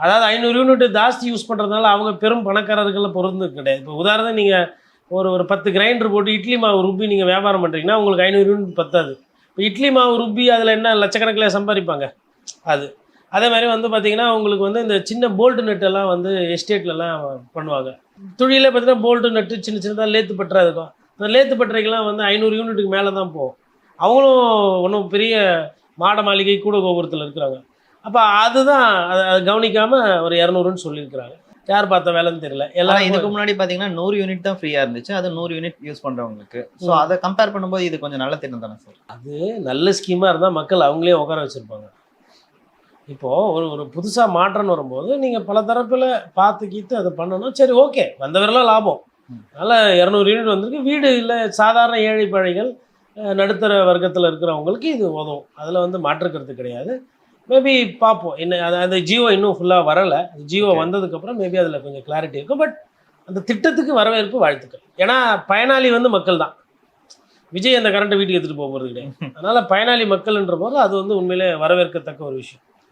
அதாவது 500 யூனிட் ஜாஸ்தி யூஸ் பண்ணுறதுனால அவங்க பெரும் பணக்காரர்களை பொருந்து கிடையாது. இப்போ உதாரணம் நீங்கள் ஒரு 10 கிரைண்டர் போட்டு இட்லி மாவு ருப்பி நீங்கள் வியாபாரம் பண்ணுறீங்கன்னா உங்களுக்கு 500 யூனிட் பத்தாது. இப்போ இட்லி மாவு ருப்பி அதில் என்ன லட்சக்கணக்கில் சம்பாதிப்பாங்க. அது அதே மாதிரி வந்து பார்த்திங்கன்னா உங்களுக்கு வந்து இந்த சின்ன போல்ட்டு நெட்டெல்லாம் வந்து எஸ்டேட்லலாம் பண்ணுவாங்க. தொழிலே பார்த்தீங்கன்னா போல்ட்டு நட்டு சின்ன சின்னதாக லேத்து பட்டறை இருக்கும். அந்த லேத்து பட்டறைக்கெல்லாம் வந்து 500 யூனிட்டுக்கு மேலே தான் போகும். அவங்களும் ஒன்றும் பெரிய மாட மாளிகை கூட கோபுரத்தில் இருக்கிறாங்க. அப்போ அதுதான் அதை கவனிக்காமல் ஒரு 200ன்னு சொல்லியிருக்கிறாங்க. யார் பார்த்த வேலைன்னு தெரியல. எல்லாம் இதுக்கு முன்னாடி பார்த்தீங்கன்னா 100 யூனிட் தான் ஃப்ரீயாக இருந்துச்சு. அது 100 யூனிட் யூஸ் பண்ணுறவங்களுக்கு. ஸோ அதை கம்பேர் பண்ணும்போது இது கொஞ்சம் நல்ல திட்டம் தானே சார்? அது நல்ல ஸ்கீமாக இருந்தால் மக்கள் அவங்களே உட்கார வச்சுருப்பாங்க. இப்போது ஒரு புதுசாக மாற்றம்னு வரும்போது நீங்கள் பல தரப்பில் பார்த்து கீத்து அதை பண்ணணும். சரி, ஓகே, வந்தவரெல்லாம் லாபம். அதனால் 200 யூனிட் வந்திருக்கு. வீடு இல்லை, சாதாரண ஏழை பழைகள் நடுத்தர வர்க்கத்தில் இருக்கிறவங்களுக்கு இது உதவும். அதில் வந்து மாற்றுக்கிறது கிடையாது. மேபி பார்ப்போம். என்ன அந்த ஜியோ இன்னும் ஃபுல்லாக வரலை. ஜியோ வந்ததுக்கப்புறம் மேபி அதில் கொஞ்சம் கிளாரிட்டி இருக்கும். பட் அந்த திட்டத்துக்கு வரவேற்பு, வாழ்த்துக்கள். ஏன்னா பயனாளி வந்து மக்கள் தான். விஜய் அந்த கரண்ட்டை வீட்டுக்கு எடுத்துகிட்டு போகிறது கிடையாது. அதனால் பயனாளி மக்கள்ன்ற போது அது வந்து உண்மையிலே வரவேற்கத்தக்க ஒரு விஷயம்.